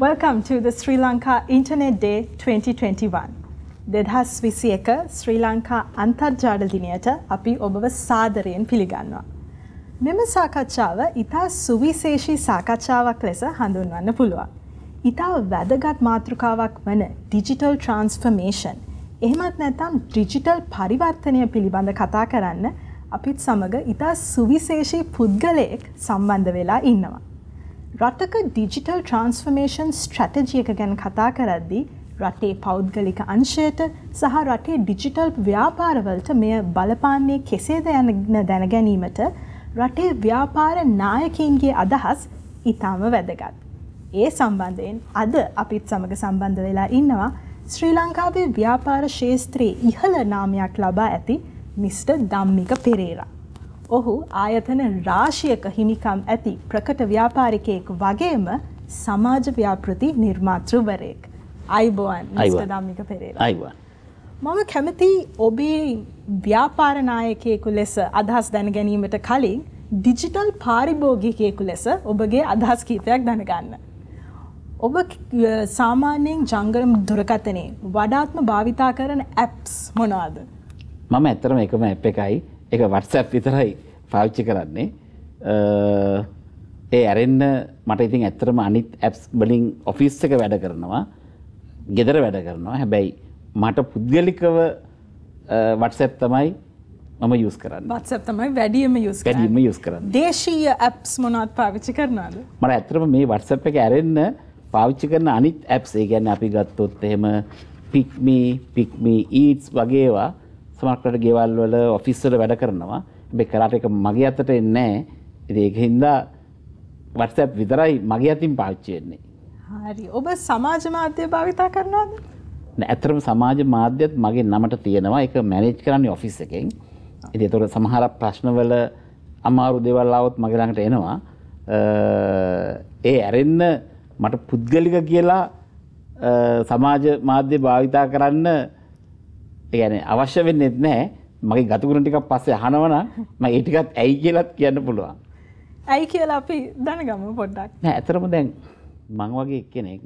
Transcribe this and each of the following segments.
Welcome to the Sri Lanka Internet Day 2021. දෙදහස් 21 ශ්‍රී ලංකා අන්තර්ජාල දිනයට අපි ඔබව සාදරයෙන් පිළිගන්නවා. මෙම සාකච්ඡාව ඉතා සුවිශේෂී සාකච්ඡාවක් ලෙස හඳුන්වන්න පුළුවන්. ඉතා වැදගත් මාතෘකාවක් වන ඩිජිටල් ට්‍රාන්ස්ෆර්මේෂන් එහෙමත් නැත්නම් ඩිජිටල් පරිවර්තනය පිළිබඳ කතා කරන්න අපිත් සමග ඉතා සුවිශේෂී පුද්ගලයෙක් සම්බන්ධ වෙලා ඉන්නවා. රටක ඩිජිටල් ට්‍රාන්ස්ෆර්මේෂන් ස්ට්‍රැටජි එක ගැන කතා කරද්දී රටේ පෞද්ගලික අංශයට සහ රටේ ඩිජිටල් ව්‍යාපාරවලට මෙය බලපාන්නේ කෙසේද යන දැන ගැනීමට රටේ ව්‍යාපාර නායකයින්ගේ අදහස් ඉතාම වැදගත්. ඒ සම්බන්ධයෙන් අද අපිත් සමග සම්බන්ධ වෙලා ඉන්නවා ශ්‍රී ලංකාවේ ව්‍යාපාර ශාස්ත්‍රයේ ඉහළ නාමයක් ලබා ඇති මිස්ටර් ධම්මික පෙරේරා. ඔහු ආයතන රාශියක හිමිකම් ඇති ප්‍රකට ව්‍යාපාරිකයෙක් වගේම සමාජ ව්‍යාපෘති නිර්මාතෘවරයෙක්. අයිබෝන් මිස්ටර් ධම්මික පෙරේරා. අයිබෝන්. මම කැමති ඔබේ ව්‍යාපාර නායකයෙකු ලෙස අදහස් දැන ගැනීමට කලින් ඩිජිටල් පාරිභෝගිකයෙකු ලෙස ඔබගේ අදහස් කීපයක් දැනගන්න. ඔබ සාමාන්‍යයෙන් ජංගම දුරකථනයේ වඩාත්ම භාවිතා කරන ඇප්ස් මොනවාද? මම ඇත්තටම එකම ඇප් එකයි ඒක WhatsApp විතරයි පාවිච්චි කරන්නේ. ඒ ඇරෙන්න මට ඉතින් ඇත්තටම අනිත් ඇප්ස් වලින් ඔෆිස් එක වැඩ කරනවා. ගෙදර වැඩ කරනවා. හැබැයි මට පුද්ගලිකව WhatsApp තමයි මම යූස් කරන්නේ. WhatsApp තමයි වැඩියෙන්ම යූස් කරන්නේ. දේශීය ඇප්ස් මොනවද පාවිච්චි කරනවද? මට ඇත්තටම මේ WhatsApp එක ඇරෙන්න පාවිච්චි කරන අනිත් ඇප්ස් ඒ කියන්නේ අපි ගත්තොත් එහෙම Pick.me Eats වගේ ඒවා සමහරකට ගෙවල් වල ඔෆිස් වල වැඩ කරනවා. හැබැයි කරාට ඒක මගේ අතට එන්නේ නැහැ. ඉතින් ඒකින්ද WhatsApp විතරයි මගේ අතින් පාවිච්චි වෙන්නේ. හරි. ඔබ සමාජ මාධ්‍ය භාවිතා කරනවද? නෑ ඇත්තටම සමාජ මාධ්‍යත් මගේ නමට තියෙනවා. ඒක මැනේජ් කරන්නේ ඔෆිස් එකෙන්. ඉතින් ඒතකොට සමහර ප්‍රශ්නවල අමාරු දේවල් ආවොත් මගේ ළඟට එනවා. ඒ ඇරෙන්න මට පුද්ගලික කියලා සමාජ මාධ්‍ය භාවිතා කරන්න ඒ කියන්නේ අවශ්‍ය වෙන්නේ නැහැ. මගේ ගතුගුණ ටිකක් පස්සේ අහනවනම් මම ඒ ටිකත් ඇයි කියලාත් කියන්න පුළුවන්. ඇයි කියලා අපි දැනගමු පොඩ්ඩක්. නෑ ඇත්තටම දැන් මං වගේ කෙනෙක්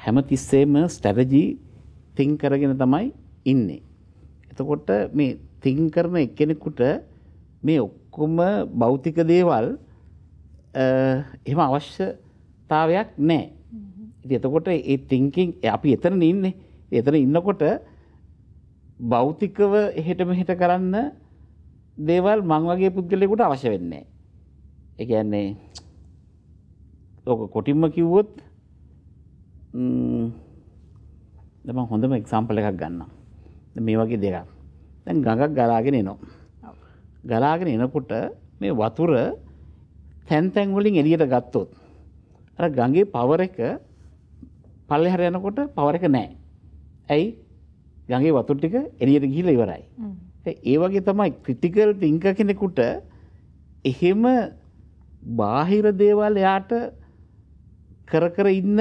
හැමතිස්සෙම ස්ට්‍රැටජි තින්ක් කරගෙන තමයි ඉන්නේ. එතකොට මේ තින්ක් කරන එක්කෙනෙකුට මේ ඔක්කොම භෞතික දේවල් එහෙම අවශ්‍යතාවයක් නැහැ. ඉතින් එතකොට ඒ තින්කින් අපි එතන ඉන්නේ. එතන ඉන්නකොට භෞතිකව එහෙට මෙහෙට කරන්න දේවල් මං වගේ පුද්ගලයෙකුට අවශ්‍ය වෙන්නේ නැහැ. ඒ කියන්නේ ඔක කොටින්ම කිව්වොත් දැන් මම හොඳම එක්සැම්පල් එකක් ගන්නම්. දැන් මේ වගේ දෙකක්. දැන් ගඟක් ගලාගෙන එනවා. ගලාගෙන එනකොට මේ වතුර තැන් වලින් එළියට ගත්තොත් අර ගඟේ පවර් එක පල්ලෙහාට යනකොට පවර් එක නැහැ. ඇයි? ගඟේ වතුර ටික එළියට ගිහිල්ලා ඉවරයි. ඒ වගේ තමයි ක්‍රිටිකල් තින්කර් කෙනෙකුට එහෙම බාහිර දේවල් එයාට කර ඉන්න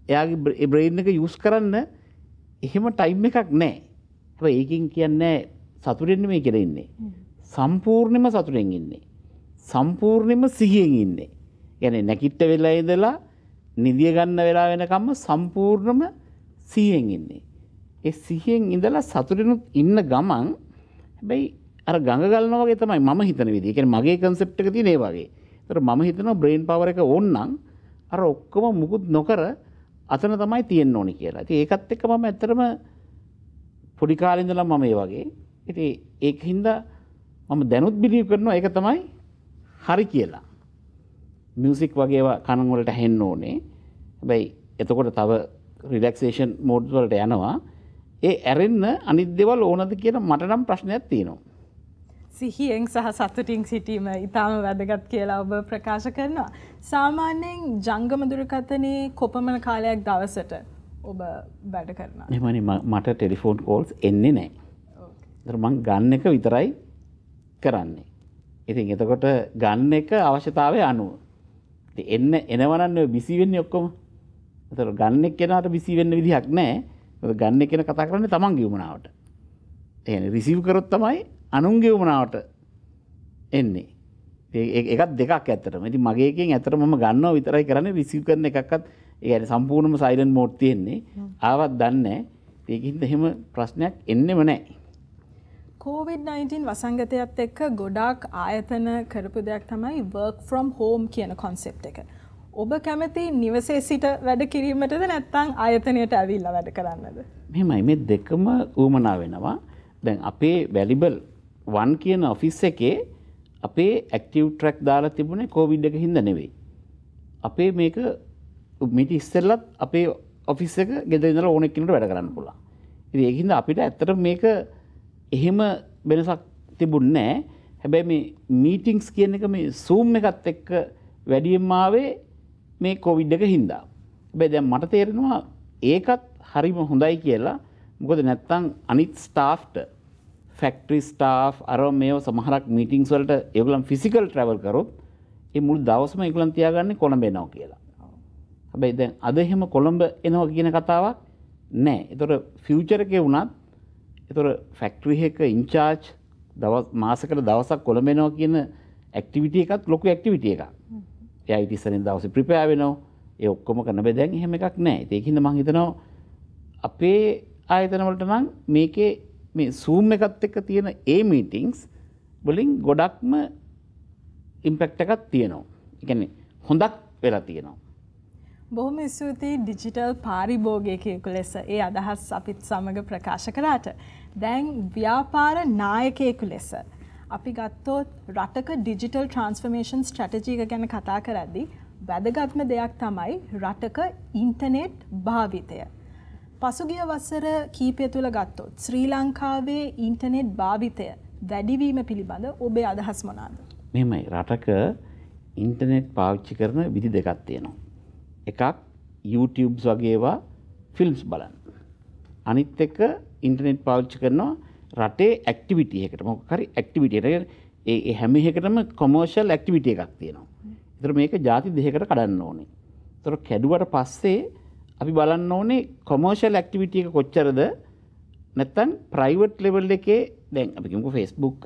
එයාගේ බ්‍රේන් එක යූස් කරන්න එහෙම ටයිම් එකක් නැහැ. හැබැයි ඒකෙන් කියන්නේ සතුටෙන් නෙමෙයි කියලා ඉන්නේ. සම්පූර්ණයෙන්ම සතුටෙන් ඉන්නේ. සම්පූර්ණයෙන්ම සිහියෙන් ඉන්නේ. يعني නැකිට වෙලා ඉඳලා නිදිය ගන්න වෙලා වෙනකම්ම සම්පූර්ණම සිහියෙන් ඉන්නේ. ඒ සිහියෙන් ඉඳලා සතුටෙනුත් ඉන්න ගමන් හැබැයි අර ගඟ ගලනවා වගේ තමයි මම හිතන විදිහ. ඒ කියන්නේ මගේ concept එක තියෙන ඒ වගේ. ඒතර මම හිතනවා brain power එක ඕන නම් අර ඔක්කොම මුකුත් නොකර අතන තමයි තියෙන්න ඕනි කියලා. ඉතින් ඒකත් එක්ක මම ඇත්තටම පොඩි කාලේ ඉඳලා මම ඒ වගේ. ඉතින් ඒකින්ද මම දැනුත් බිලීව් කරනවා ඒක තමයි හරි කියලා. මියුසික් වගේ ඒවා කන වලට ඇහෙන්න ඕනේ. හැබැයි එතකොට තව රිලැක්සේෂන් මෝඩ් වලට යනවා. ඒ ඇරෙන්න අනිත් දේවල් ඕනද කියන මට නම් ප්‍රශ්නයක් තියෙනවා. සිහියෙන් සහ සතුටින් සිටීම ඉතාම වැදගත් කියලා ඔබ ප්‍රකාශ කරනවා. සාමාන්‍යයෙන් ජංගම දුරකථනයේ කොපමණ කාලයක් දවසට ඔබ වැඩ කරනවා? එහෙමනේ මට ටෙලිෆෝන් කෝල්ස් එන්නේ නැහැ. ඒතර මං ගන්න එක විතරයි කරන්නේ. ඉතින් එතකොට ගන්න එක අවශ්‍යතාවය අනුව. ඉතින් එනවනම් බිසි වෙන්නේ ඔක්කොම. ඒතර ගන්න එක්කෙනාට බිසි වෙන්න විදිහක් නැහැ. ඒතර ගන්න එක්කෙනා කතා කරන්නේ තමන්ගේ උමනාවට. ඒ කියන්නේ රිසීව් කරොත් තමයි අනුන්ගේ උමනාවට එන්නේ. ඒකත් දෙකක් ඇත්තටම. ඉතින් මගේ එකෙන් ඇත්තටම මම ගන්නව විතරයි කරන්නේ රිසීව් කරන එකක්වත් ඒ කියන්නේ සම්පූර්ණයෙන්ම සයිලන්ට් මෝඩ් තියෙන්නේ. ආවත් දන්නේ නැහැ. ඒකින්ද එහෙම ප්‍රශ්නයක් එන්නෙම නැහැ. COVID-19 වසංගතයත් එක්ක ගොඩාක් ආයතන කරපු දෙයක් තමයි work from home කියන concept එක. ඔබ කැමති නිවසේ සිට වැඩ කිරීමටද නැත්නම් ආයතනයට ඇවිල්ලා වැඩ කරන්නද? මෙහෙමයි මේ දෙකම උවමනා වෙනවා. දැන් අපේ වැලිබල් 1 කියන ඔෆිස් එකේ අපේ ඇක්ටිව් ට්‍රැක් දාලා තිබුණේ COVID එක හින්දා නෙවෙයි. අපේ මේක මිට ඉස්සෙල්ලත් අපේ ඔෆිස් එක ගෙදර ඉඳලා ඕනෙක් කෙනෙකුට වැඩ කරන්න පුළුවන්. ඉතින් ඒකින්ද අපිට ඇත්තටම මේක එහෙම වෙනසක් තිබුණේ නැහැ. හැබැයි මේ මීටින්ග්ස් කියන එක මේ Zoom එකත් එක්ක වැඩියෙන්ම ආවේ මේ COVID එක හින්දා. හැබැයි දැන් මට තේරෙනවා ඒකත් හරිම හොඳයි කියලා. මොකද නැත්තම් අනිත් ස්ටාෆ්ට ෆැක්ටරි ස්ටාෆ් අර මේව සමහරක් මීටින්ග්ස් වලට ඒගොල්ලන් ෆිසිකල් ට්‍රැවල් කරොත් ඒ මුළු දවසම ඒගොල්ලන් තියාගන්නේ කොළඹ එනවා කියලා. හැබැයි දැන් අද එහෙම කොළඹ එනවා කියන කතාවක් නැහැ. ඒතර ෆියුචර් එකේ වුණත් ඒතර ෆැක්ටරි එක ඉන්චාර්ජ් මාසෙකට දවසක් කොළඹ එනවා කියන ඇක්ටිවිටි එකත් ලොකු ඇක්ටිවිටි එකක්. එයා ඊට ඉස්සරින් දවසේ ප්‍රිපෙයාර් වෙනවා. ඒ ඔක්කොම කරන බෑ දැන් එහෙම එකක් නැහැ. ඒකින්ද මම හිතනවා අපේ ආයතන වලට නම් මේකේ මේ Zoom එකත් එක්ක තියෙන ඒ මීටින්ග්ස් වලින් ගොඩක්ම ඉම්පැක්ට් එකක් තියෙනවා. ඒ කියන්නේ හොඳක් වෙලා තියෙනවා. බොහොම ස්තුතියි ඩිජිටල් පාරිභෝගිකයෙකු ලෙස ඒ අදහස් අපිත් සමග ප්‍රකාශ කරාට. දැන් ව්‍යාපාර නායකයෙකු ලෙස අපි ගත්තොත් රටක ඩිජිටල් ට්‍රාන්ස්ෆර්මේෂන් ස්ට්‍රැටජි එක ගැන කතා කරද්දී වැදගත්ම දෙයක් තමයි රටක ඉන්ටර්නෙට් භාවිතය. පසුගිය වසර කීපය තුළ ගත්තොත් ශ්‍රී ලංකාවේ ඉන්ටර්නෙට් භාවිතය වැඩිවීම පිළිබඳ ඔබේ අදහස් මොනවාද? මෙහෙමයි රටක ඉන්ටර්නෙට් පාවිච්චි කරන විදි දෙකක් තියෙනවා. එකක් YouTubes වගේ ඒවා ෆිල්ම්ස් බලන්න. අනිත් එක ඉන්ටර්නෙට් පාවිච්චි කරනවා රටේ ඇක්ටිවිටි එකකට. මොකක් හරි ඇක්ටිවිටි එක. ඒ හැම එකකටම කොමර්ෂල් ඇක්ටිවිටි එකක් තියෙනවා. ඒතර මේක ಜಾති දෙකකට කඩන්න ඕනේ. ඒතර කැඩුවට පස්සේ අපි බලන්න ඕනේ කොමර්ෂල් ඇක්ටිවිටි එක කොච්චරද නැත්නම් ප්‍රයිවට් ලෙවල් එකේ දැන් අපි කියමුකෝ Facebook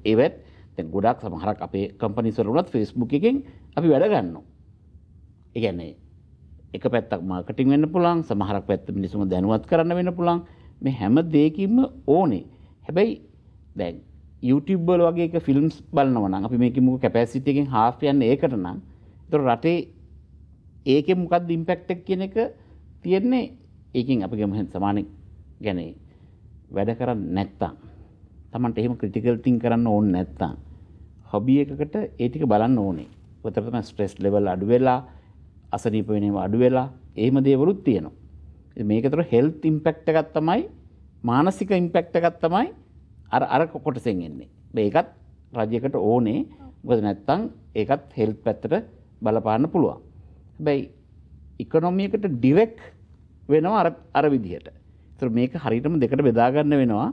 ඒවත් දැන් ගොඩක් සමහරක් අපේ කම්පනීස් වල උනත් Facebook එකෙන් අපි වැඩ ගන්නවා. ඒ කියන්නේ එක පැත්තක් මාකටිං වෙන්න පුළුවන් සමහරක් පැත්ත මිනිස්සුම දැනුවත් කරන්න වෙන්න පුළුවන් මේ හැම දෙයකින්ම ඕනේ. හැබැයි දැන් YouTube වල වගේ එක ෆිල්ම්ස් බලනවා නම් අපි මේකේ මොකද කැපැසිටි එකෙන් half යන්නේ ඒකට නම් ඒතර රටේ ඒකේ මොකක්ද ඉම්පැක්ට් එක කියන එක තියෙන්නේ ඒකෙන් අපි ගමු සමානෙ يعني වැඩ කරන්නේ නැත්තම් Tamanට එහෙම ක්‍රිටිකල් තින් කරන්න ඕනේ නැත්තම් හොබි එකකට ඒ ටික බලන්න ඕනේ. උතර තමයි ස්ට්‍රෙස් ලෙවල් අඩු වෙලා අසනීප වෙනවා අඩු වෙලා එහෙම දේවලුත් තියෙනවා. මේකතර හෙල්ත් ඉම්පැක්ට් එකක් තමයි මානසික ඉම්පැක්ට් එකක් තමයි අර කොටසෙන් එන්නේ. මේකත් රජයකට ඕනේ. මොකද නැත්තම් ඒකත් හෙල්ත් පැත්තට බලපාන්න පුළුවන්. හැබැයි ඉකොනොමි එකට ඩිරෙක්ට් වෙනවා අර විදිහට. ඒතර මේක හරියටම දෙකට බෙදා ගන්න වෙනවා.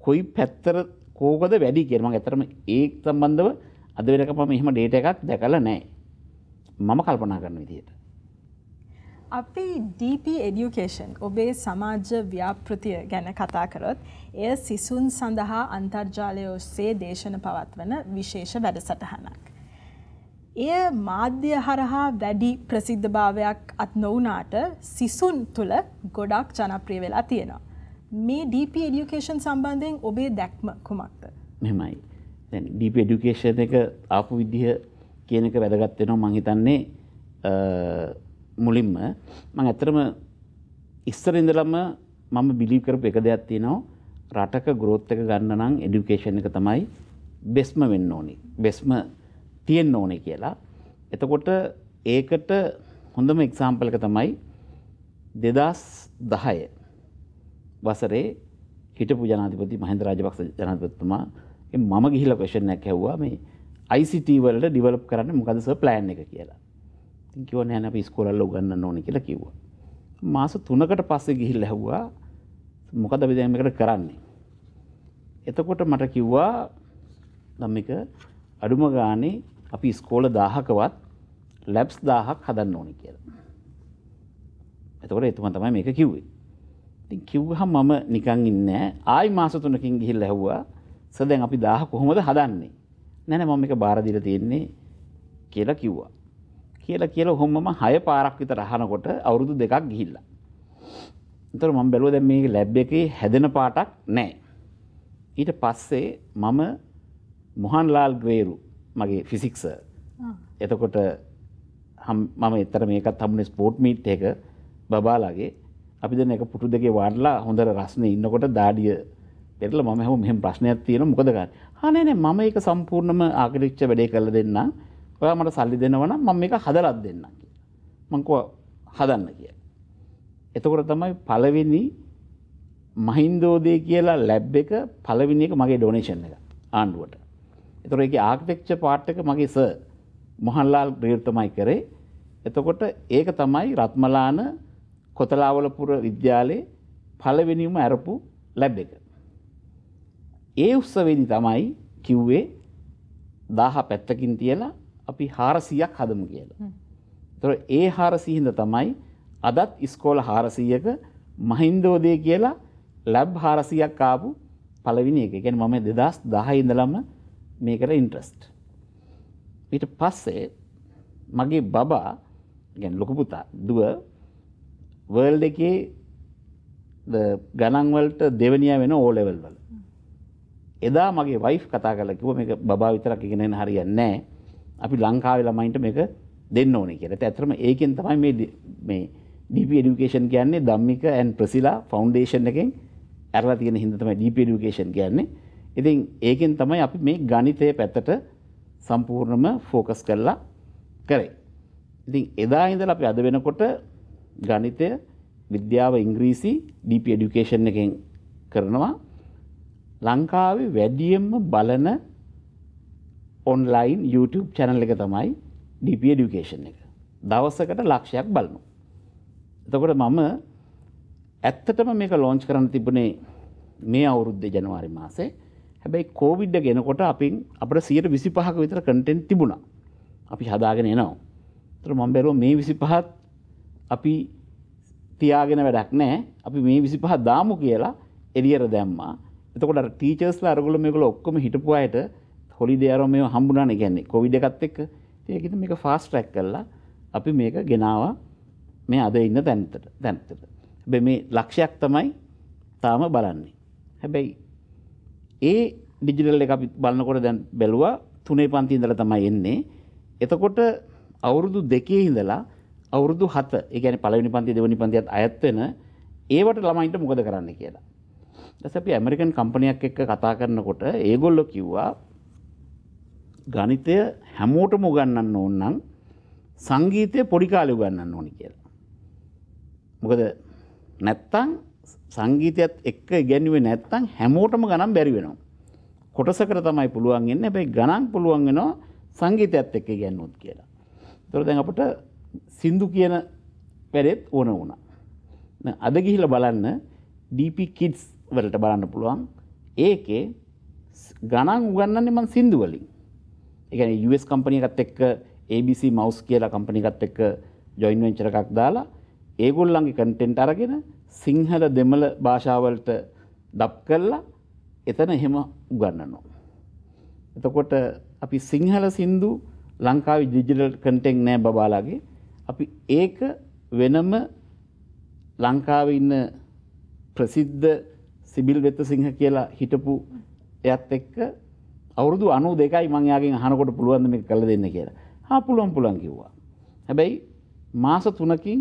කොයි පැත්තට කෝකද වැඩි කියලා. මම ඇත්තටම ඒ සම්බන්ධව අද වෙනකම් මම එහෙම ඩේටා එකක් දැකලා නැහැ. මම කල්පනා කරන විදිහට. අපි DP Education ඔබේ සමාජ ව්‍යාපෘතිය ගැන කතා කරොත් එය සිසුන් සඳහා අන්තර්ජාලය ඔස්සේ දේශන පවත්වන විශේෂ වැඩසටහනක්. එය මාධ්‍ය හරහා වැඩි ප්‍රසිද්ධභාවයක් අත් නොවුනාට සිසුන් තුළ ගොඩක් ජනප්‍රිය වෙලා තියෙනවා. මේ DP Education සම්බන්ධයෙන් ඔබේ දැක්ම කුමක්ද? මෙහෙමයි. දැන් DP Education එක ආපු විදිහ කියන එක වැදගත් වෙනවා මම හිතන්නේ මුලින්ම මම ඇත්තටම ඉස්සර ඉඳලම මම බිලීව් කරපු එක දෙයක් තියෙනවා රටක growth එක ගන්න නම් education එක තමයි බෙස්ම වෙන්න ඕනේ. බෙස්ම තියෙන්න ඕනේ කියලා. එතකොට ඒකට හොඳම එක්සැම්පල් එක තමයි 2010 වසරේ හිටපු ජනාධිපති මහින්ද රාජපක්ෂ ජනාධිපතිතුමා මම ගිහිල්ලා ක්වෙස්චන් එකක් ඇහුවා මේ ICT වලට ඩෙවලොප් කරන්න මොකද සර් ප්ලෑන් එක කියලා. ඉතින් කිව්වා නෑ අපි ඉස්කෝලවල උගන්වන්න ඕනේ කියලා කිව්වා. මාස 3කට පස්සේ ගිහිල්ලා ඇහුවා මොකද අපි දැන් මේකට කරන්නේ. එතකොට මට කිව්වා ධම්මික අඩුම ගානේ අපි ඉස්කෝල 1000කවත් ලැබ්ස් 1000ක් හදන්න ඕනේ කියලා. එතකොට එතුමා තමයි මේක කිව්වේ. ඉතින් කිව්වහම මම නිකන් ඉන්නේ ආයි මාස 3කින් ගිහිල්ලා ඇහුවා සර් දැන් අපි 1000 කොහොමද හදන්නේ? නෑ මම මේක බාර දීලා තියෙන්නේ කියලා කිව්වා. කියලා ඔහොමම 6 පාරක් විතර අහනකොට අවුරුදු 2ක් ගිහිල්ලා. ඒතර මම බැලුවා දැන් මේ ලැබ් එකේ හැදෙන පාටක් නැහැ. ඊට පස්සේ මම මොහන්ලාල් ග්‍රේරු මගේ ෆිසික්ස් එතකොට මම එතර මේකත් හම්බුනේ ස්පෝර්ට් මීට් එක බබාලාගේ අපි දැන් එක පුටු දෙකේ වාඩිලා හොඳට රස්නේ ඉන්නකොට දාඩිය පෙරලා මම හැම මෙහෙම ප්‍රශ්නයක් තියෙනවා මොකද ගන්න. නෑ මම ඒක සම්පූර්ණම ආකිටෙක්චර් වැඩේ කරලා දෙන්නම්. ඔයා මට සල්ලි දෙනවා නම් මම මේක හදලා දෙන්නම් කියලා. මං කිව්වා හදන්න කියලා. එතකොට තමයි පළවෙනි මහින්දෝදේ කියලා ලැබ් එක පළවෙනි එක මගේ ඩොනේෂන් එක ආණ්ඩුවට. එතකොට ඒකේ ආකිටෙක්චර් පාර්ට් එක මගේ සර් මොහන්ලාල් ග්‍රේර් තමයි කරේ. එතකොට ඒක තමයි රත්මලාන කොතලාවලපුර විද්‍යාලයේ පළවෙනිම අරපු ලැබ් එක. ඒ උත්සවයේදී තමයි කිව්වේ 1000 පැත්තකින් තියලා අපි 400ක් හදමු කියලා. ඒතකොට ඒ 400 හින්දා තමයි අදත් ඉස්කෝල 400ක මහින්දෝදේ කියලා ලැබ් 400ක් ආපු පළවෙනි එක. ඒ කියන්නේ මම 2010 ඉඳලම මේකට ඉන්ට්‍රස්ට්. ඊට පස්සේ මගේ බබා කියන්නේ ලොකු පුතා දුව වර්ල්ඩ් එකේ ගණන් වලට දෙවෙනියා වෙන O level වල. එදා මගේ වයිෆ් කතා කරලා කිව්වා මේක බබා විතරක් ඉගෙන ගන්න හරියන්නේ නැහැ. අපි ලංකාවේ ළමයින්ට මේක දෙන්න ඕනේ කියලා. ඒත් ඇත්තටම ඒකෙන් තමයි මේ DP education කියන්නේ ධම්මික and ප්‍රසිලා ෆවුන්ඩේෂන් එකෙන් අරලා තියෙන හින්දා තමයි DP education කියන්නේ. ඉතින් ඒකෙන් තමයි අපි මේ ගණිතයේ පැත්තට සම්පූර්ණම ફોකස් කරලා කරේ. ඉතින් එදා ඉඳලා අපි අද වෙනකොට ගණිතය, විද්‍යාව, ඉංග්‍රීසි DP education එකෙන් කරනවා. ලංකාවේ වැඩියෙන්ම බලන ඔන්ලයින් YouTube channel එක තමයි DP education එක. දවසකට ලක්ෂයක් බලනවා. එතකොට මම ඇත්තටම මේක ලොන්ච් කරන්න තිබුණේ මේ අවුරුද්දේ ජනවාරි මාසේ. හැබැයි කොවිඩ් එක එනකොට අපිට 125ක විතර කන්ටෙන්ට් තිබුණා. අපි හදාගෙන එනවා. ඒතර මම බැලුවා මේ 25ත් අපි තියාගෙන වැඩක් නැහැ. අපි මේ 25 දාමු කියලා එළියට දැම්මා. එතකොට අර ටීචර්ස්ලා අරගොල්ලෝ මේගොල්ලෝ ඔක්කොම හිටපු අයට හොලිඩේ ආරම මේව හම්බුණානේ කියන්නේ කොවිඩ් එකත් එක්ක. ඒකිට මේක ෆාස්ට් ට්‍රැක් කරලා අපි මේක ගෙනාවා මේ අද ඉන්න තැනට. හැබැයි මේ ලක්ෂයක් තමයි තාම බලන්නේ. හැබැයි ඒ ඩිජිටල් එක අපි බලනකොට දැන් බැලුවා 3 පන්ති ඉඳලා තමයි එන්නේ. එතකොට අවුරුදු 2 ඉඳලා අවුරුදු 7, ඒ කියන්නේ පළවෙනි පන්ති දෙවෙනි පන්තියත් අයත් වෙන ඒවට ළමයින්ට මොකද කරන්න කියලා. ඊට අපි ඇමරිකන් කම්පැනියක් එක්ක කතා කරනකොට ඒගොල්ලෝ කිව්වා ගණිතය හැමෝටම උගන්වන්න ඕන නම් සංගීතය පොඩි කාලේ උගන්වන්න ඕනි කියලා. මොකද නැත්තම් සංගීතයත් එක්ක ඉගෙනුවේ නැත්තම් හැමෝටම ගණන් බැරි වෙනවා. කොටසකට තමයි පුළුවන් ඉන්නේ. හැබැයි ගණන් පුළුවන් වෙනවා සංගීතයත් එක්ක ඉගෙනුවොත් කියලා. ඒතකොට දැන් අපිට සින්දු කියන වැඩෙත් ඕන වුණා. දැන් අද ගිහිල්ලා බලන්න DP Kids වලට බලන්න පුළුවන්. ඒකේ ගණන් උගන්වන්නේ මම සින්දු වලින්. ඒ කියන්නේ US කම්පැනි එකත් එක්ක ABC Mouse කියලා කම්පැනි එකත් එක්ක ජොයින් වෙන්චර් එකක් දාලා ඒගොල්ලන්ගේ කන්ටෙන්ට් අරගෙන සිංහල දෙමළ භාෂාවලට ඩබ් කරලා එතන එහෙම උගන්වනවා. එතකොට අපි සිංහල සින්දු ලංකාවේ ඩිජිටල් කන්ටෙන්ට් නෑ බබාලාගේ. අපි ඒක වෙනම ලංකාවේ ඉන්න ප්‍රසිද්ධ සිබිල් වෙත්තසිංහ කියලා හිටපු එයත් එක්ක අවුරුදු 92යි මම යාගෙන් අහනකොට පුළුවන් මේක කරලා දෙන්න කියලා. හා පුළුවන් කිව්වා. හැබැයි මාස 3කින්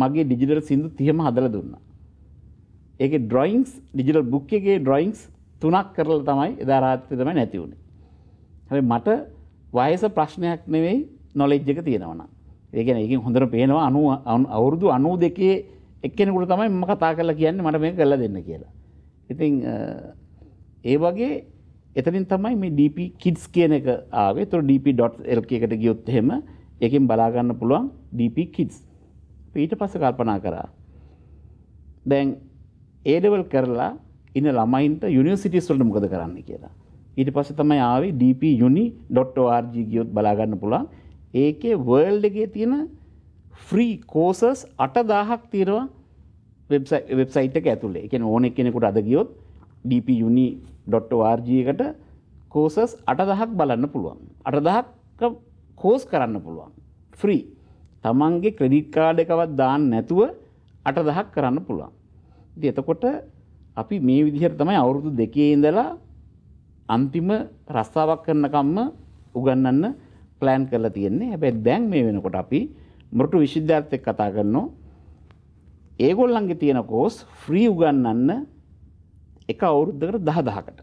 මගේ ඩිජිටල් සින්දු 30ම හදලා දුන්නා. ඒකේ ඩ්‍රොයින්ග්ස් ඩිජිටල් බුක් එකේ ඩ්‍රොයින්ග්ස් 3ක් කරලා තමයි එදා රාත්‍රියේ තමයි නැති වුනේ. හැබැයි මට වයස ප්‍රශ්නයක් නෙවෙයි නොලෙජ් එක තියෙනවා නම්. ඒ කියන්නේ ඒකෙන් හොඳට පේනවා අවුරුදු 92 එක්කෙනෙකුට තමයි මම කතා කරලා කියන්නේ මට මේක කරලා දෙන්න කියලා. ඉතින් ඒ වගේ එතනින් තමයි මේ DP Kids කියන එක ආවේ. ඒතර dp.lk එකට ගියොත් එහෙම ඒකෙන් බලා ගන්න පුළුවන් DP Kids. ඊට පස්සේ කල්පනා කරා දැන් A level කරලා ඉන්න ළමයින්ට යුනිවර්සිටිස් වලට මොකද කරන්න කියලා. ඊට පස්සේ තමයි ආවේ dpuni.org ගියොත් බලා ගන්න පුළුවන්. ඒකේ වර්ල්ඩ් එකේ තියෙන ෆ්‍රී කෝසස් 8000ක් තියෙනවා වෙබ්සයිට් එක ඇතුලේ. ඒ කියන්නේ ඕන කෙනෙකුට අද ගියොත් dpuni.org එකට කෝසස් 8000ක් බලන්න පුළුවන්. 8000ක් කෝස් කරන්න පුළුවන් ෆ්‍රී. තමන්ගේ ක්‍රෙඩිට් කාඩ් එකවත් දාන්න නැතුව 8,000ක් කරන්න පුළුවන්. ඉතින් එතකොට අපි මේ විදිහට තමයි අවුරුදු 2 ඉඳලා අන්තිම රස්සාවක් කරනකම්ම උගන්වන්න ප්ලෑන් කරලා තියෙන්නේ. හැබැයි දැන් මේ වෙනකොට අපි මොරටු විශ්වවිද්‍යාලයත් එක්ක කතා කරනවා. ඒගොල්ලන්ගේ තියෙන කෝස් ෆ්‍රී උගන්වන්න එක අවුරුද්දකට 10,000කට.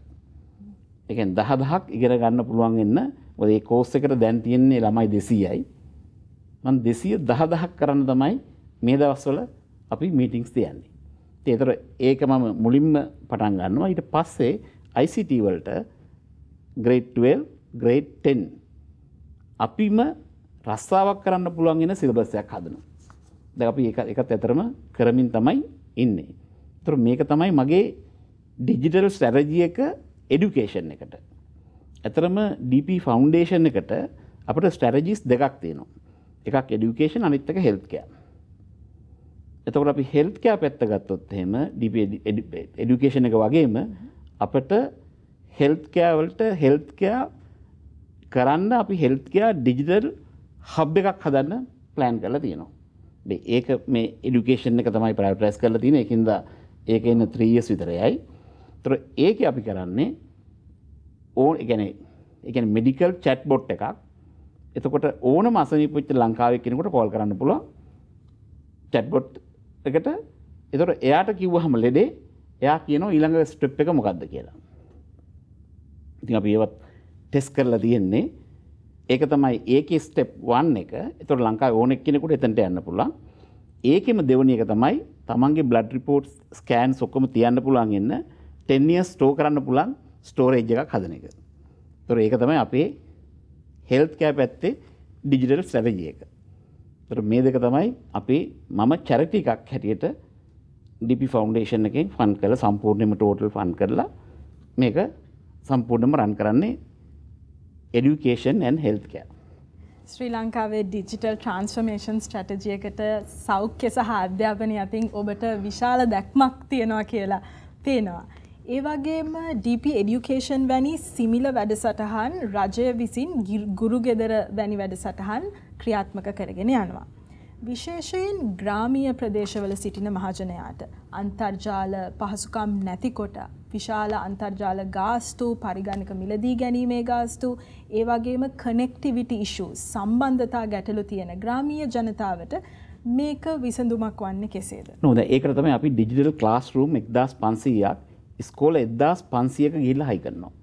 ඒ කියන්නේ 10,000ක් ඉගෙන ගන්න පුළුවන් වෙන්න. මොකද මේ කෝස් එකට දැන් තියෙන්නේ ළමයි 200යි. මම 210,000ක් කරන්න තමයි මේ දවස්වල අපි මීටින්ග්ස් තියන්නේ. ඒතර ඒක මම මුලින්ම පටන් ගන්නවා. ඊට පස්සේ ICT වලට grade 12, grade 10 අපිම රස්සාවක් කරන්න පුළුවන් වෙන සිලබස් එකක් හදනවා. දැන් අපි ඒකත් ඇතරම කරමින් තමයි ඉන්නේ. ඒතර මේක තමයි මගේ ඩිජිටල් ස්ට්‍රැටජි එක এডুকেෂන් එකට. ඇතරම DP ෆවුන්ඩේෂන් එකට අපිට ස්ට්‍රැටජිස් දෙකක් තියෙනවා. එකක් এডুকেෂන් අනිත් එක හෙල්ත් කෙයාර්. එතකොට අපි හෙල්ත් කෙයාර් පැත්ත ගත්තොත් එහෙම DP এডুকেෂන් එක වගේම අපිට හෙල්ත් කෙයාර් වලට හෙල්ත් කෙයාර් කරන්න අපි හෙල්ත් කෙයාර් ඩිජිටල් හබ් එකක් හදන්න ප්ලෑන් කරලා තියෙනවා. ඒක මේ এডুকেෂන් එක තමයි ප්‍රයොරිටයිස් කරලා තියෙන්නේ. ඒකින්ද ඒක ඉන්න 3 years විතරයි. ඒතර ඒකේ අපි කරන්නේ ඒ කියන්නේ මෙඩිකල් chat bot එකක්. එතකොට ඕනම අසනීප වෙච්ච ලංකාවේ කෙනෙකුට කෝල් කරන්න පුළුවන් chat bot එකට. එතකොට එයාට කිව්වහම ලෙඩේ එයා කියනවා ඊළඟ ස්ටෙප් එක මොකක්ද කියලා. ඉතින් අපි ඒවත් ටෙස්ට් කරලා තියෙන්නේ. ඒක තමයි ඒකේ ස්ටෙප් 1 එක. එතකොට ලංකාවේ ඕනෙක් කෙනෙකුට එතනට යන්න පුළුවන්. ඒකෙම දෙවෙනි එක තමයි තමන්ගේ blood reports scans ඔක්කොම තියන්න පුළුවන් ඉන්න 10 years store කරන්න පුළුවන් storage එකක් හදන එක. ඒතකොට ඒක තමයි අපේ health care පැත්තේ digital strategy එක. ඒතකොට මේ දෙක තමයි අපේ මම charity එකක් හැටියට DP Foundation එකෙන් ෆන්ඩ් කරලා සම්පූර්ණයෙන්ම total ෆන්ඩ් කරලා මේක සම්පූර්ණයෙන්ම රන් කරන්නේ education and health care. ශ්‍රී ලංකාවේ ඩිජිටල් ට්‍රාන්ස්ෆර්මේෂන් ස්ට්‍රැටජි එකට සෞඛ්‍ය සහ අධ්‍යාපනය අතින් ඔබට විශාල දැක්මක් තියෙනවා කියලා පේනවා. ඒ වගේම DP එඩියුකේෂන් වැනි සිමිල වැඩසටහන් රජය විසින් ගුරු ගෙදර වැනි වැඩසටහන් ක්‍රියාත්මක කරගෙන යනවා. විශේෂයෙන් ග්‍රාමීය ප්‍රදේශවල සිටින මහජනයාට අන්තර්ජාල පහසුකම් නැතිකොට විශාල අන්තර්ජාල ගාස්තු පරිගණක මිලදී ගැනීමේ ගාස්තු ඒ වගේම කනෙක්ටිවිටි ඉෂුස් සම්බන්ධතා ගැටලු තියෙන ග්‍රාමීය ජනතාවට මේක විසඳුමක් වන්නේ කෙසේද? නෝ දැන් ඒකට තමයි අපි ඩිජිටල් ක්ලාස්රූම් 1500ක් ඉස්කෝල 1500ක ගිහිල්ලා හයි කරනවා.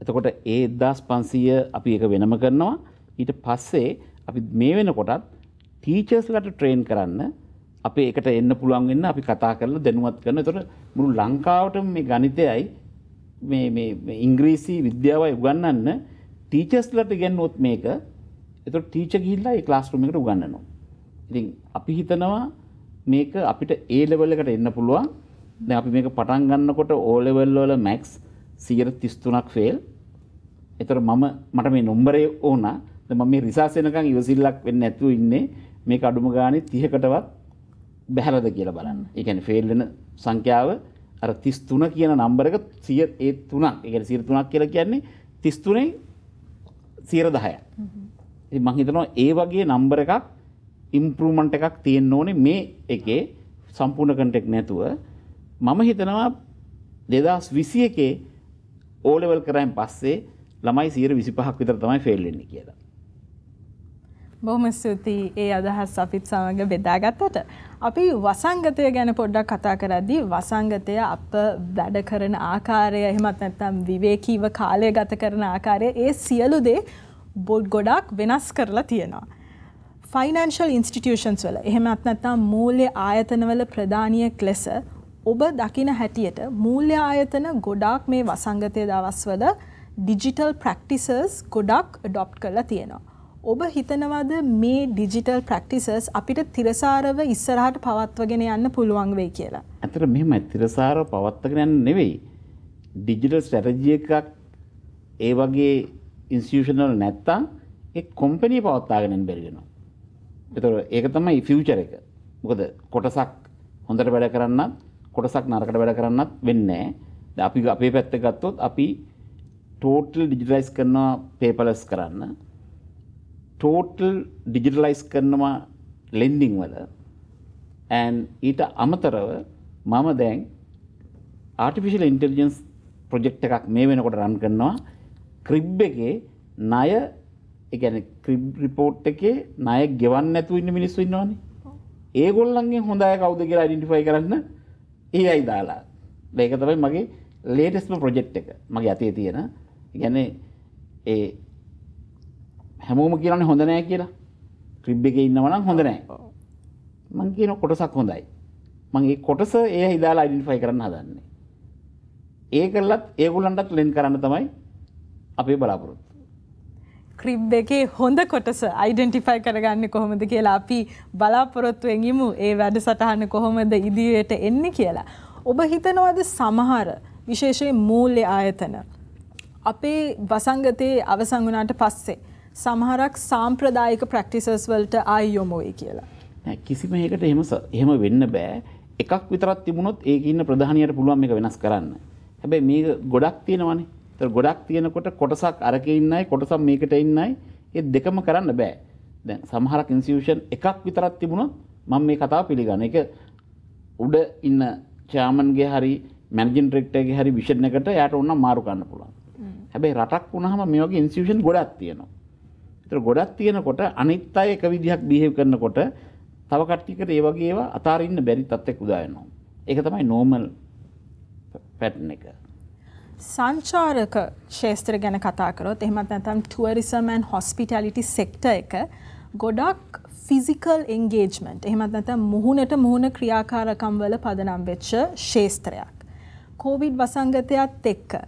එතකොට ඒ 1500 අපි ඒක වෙනම කරනවා. ඊට පස්සේ අපි මේ වෙනකොටත් ටීචර්ස්ලාට ට්‍රේන් කරන්න අපේ එකට එන්න පුළුවන් වෙන්න අපි කතා කරලා දැනුවත් කරනවා. ඒතකොට මුළු ලංකාවටම මේ ගණිතයයි මේ ඉංග්‍රීසි විද්‍යාවයි උගන්වන්න ටීචර්ස්ලාට ඉගෙනුවොත් මේක. ඒතකොට ටීචර් ගිහිල්ලා ඒ ක්ලාස් රූම් එකට උගන්වනවා. ඉතින් අපි හිතනවා මේක අපිට A level එකට එන්න පුළුවන්. දැන් අපි මේක පටන් ගන්නකොට O level වල max 33ක් fail. ඒතකොට මට මේ නම්බරේ ඕනා. දැන් මම මේ රිසර්ච් වෙනකන් ඉවසිල්ලක් වෙන්නේ නැතුව ඉන්නේ. මේක අඩුම ගානේ 30කටවත් බැහැරද කියලා බලන්න. ඒ කියන්නේ ෆේල් වෙන සංඛ්‍යාව අර 33 කියන නම්බර එක 3ක්. ඒ කියන්නේ 3ක් කියලා කියන්නේ 33න් 10%ක්. ඉතින් මම හිතනවා ඒ වගේ නම්බර එකක් ඉම්ප්‍රූව්මන්ට් එකක් තියෙන්න ඕනේ මේ එකේ සම්පූර්ණ කන්ටෙක්ට් නැතුව. මම හිතනවා 2021 O level කරායින් පස්සේ ළමයි 25ක් විතර තමයි ෆේල් වෙන්නේ කියලා. බොහොම ස්තුතියි ඒ අදහස් අපිත් සමග බෙදාගත්තට. අපි වසංගතය ගැන පොඩ්ඩක් කතා කරද්දී වසංගතය අප වැඩ කරන ආකාරය එහෙමත් නැත්නම් විවේකීව කාලය ගත කරන ආකාරය ඒ සියලු දේ ගොඩක් වෙනස් කරලා තියෙනවා. ෆයිනෑන්ෂල් ඉන්ස්ටිටියුෂන්ස් වල එහෙමත් නැත්නම් මූල්‍ය ආයතනවල ප්‍රධානියෙක් ලෙස ඔබ දකින හැටියට මූල්‍ය ආයතන ගොඩාක් මේ වසංගතය දවස්වල ඩිජිටල් ප්‍රැක්ටිසස් ගොඩක් අඩොප්ට් කරලා තියෙනවා. ඔබ හිතනවාද මේ ඩිජිටල් ප්‍රැක්ටිසස් අපිට තිරසාරව ඉස්සරහට පවත්වගෙන යන්න පුළුවන් වෙයි කියලා? අතට මෙහෙමයි තිරසාරව පවත්වගෙන යන්න නෙවෙයි. ඩිජිටල් ස්ට්‍රැටජි එකක් ඒ වගේ ඉන්ස්ටිටියුෂන් වල නැත්තම් ඒ කම්පැනි පවත්වාගෙන යන්න බැරි වෙනවා. ඒතකොට ඒක තමයි ෆියුචර් එක. මොකද කොටසක් හොඳට වැඩ කරන්නත් කොටසක් නරකට වැඩ කරන්නත් වෙන්නේ නැහැ. දැන් අපි අපේ පැත්ත ගත්තොත් අපි ටෝටල් ඩිජිටලයිස් කරනවා පේපර්ලස් කරන්න. ටෝටල් ඩිජිටලයිස් කරනවා ලෙන්ඩිං වල and ඊට අමතරව මම දැන් ආටිෆිෂියල් ඉන්ටෙලිජන්ස් ප්‍රොජෙක්ට් එකක් මේ වෙනකොට රන් කරනවා ක්‍රිබ් එකේ ණය ඒ කියන්නේ ක්‍රිබ් රිපෝට් එකේ ණය ගෙවන්න නැතුව ඉන්න මිනිස්සු ඉන්නවනේ. ඒගොල්ලන්ගෙන් හොඳ අය කවුද කියලා අයිඩෙන්ටිෆයි කරන්න AI දාලා. ඒක තමයි මගේ ලේටස්ට්ම ප්‍රොජෙක්ට් එක. මගේ අතේ තියෙන. ඒ කියන්නේ ඒ හැමෝම කියනනේ හොඳ නැහැ කියලා. ක්‍රිබ් එකේ ඉන්නවා නම් හොඳ නැහැ. මං කියන කොටසක් හොඳයි. මං ඒ කොටස AI දාලා අයිඩෙන්ටිෆයි කරන්න හදන්නේ. ඒකලත් ඒගොල්ලන්ටත් ලෙන් කරන්න තමයි අපේ බලාපොරොත්තු. ක්‍රිබ් එකේ හොඳ කොටස අයිඩෙන්ටිෆයි කරගන්නේ කොහොමද කියලා අපි බලාපොරොත්තුෙන් ඉමු. ඒ වැඩසටහන කොහොමද ඉදිරියට එන්නේ කියලා. ඔබ හිතනවාද සමහර විශේෂයෙන් මූල්‍ය ආයතන අපේ වසංගතයේ අවසන් වුණාට පස්සේ සමහරක් සාම්ප්‍රදායික ප්‍රැක්ටිසස් වලට ආයි යොමු වෙයි කියලා? නෑ කිසිම එකකට එහෙම වෙන්න බෑ. එකක් විතරක් තිබුණොත් ඒකේ ඉන්න ප්‍රධානියට පුළුවන් මේක වෙනස් කරන්න. හැබැයි මේක ගොඩක් තියෙනවනේ. ඒතර ගොඩක් තියෙනකොට කොටසක් අරකේ ඉන්නයි කොටසක් මේකට ඉන්නයි ඒ දෙකම කරන්න බෑ. දැන් සමහරක් ඉන්ස්ටිටියුෂන් එකක් විතරක් තිබුණොත් මම මේ කතාව පිළිගන්නවා. ඒක උඩ ඉන්න චේර්මන්ගේ හරි මැනේජින් ඩිරෙක්ටර්ගේ හරි විෂන් එකට යාට ඕන නම් මාරු කරන්න පුළුවන්. හැබැයි රටක් වුණාම මේ වගේ ඉන්ස්ටිටියුෂන් ගොඩක් තියෙනවා. ඒතර ගොඩක් තියෙනකොට අනිත් අය එක විදිහක් බිහේව් කරනකොට තව කට්ටියකට ඒ වගේ ඒවා අතාරින්න බැරි තත්ත්වයක් උදා වෙනවා. ඒක තමයි නෝමල් පැටර්න් එක. සංචාරක ක්ෂේත්‍ර ගැන කතා කරොත් එහෙමත් නැත්නම් ටුවරිසම් ඇන්ඩ් හොස්පිටැලිටි සෙක්ටර් එක ගොඩක් ෆිසිකල් එන්ගේජ්මන්ට් එහෙමත් නැත්නම් මුහුණට මුහුණ ක්‍රියාකාරකම් වල පදනම් වෙච්ච ක්ෂේත්‍රයක්. කොවිඩ් වසංගතයත් එක්ක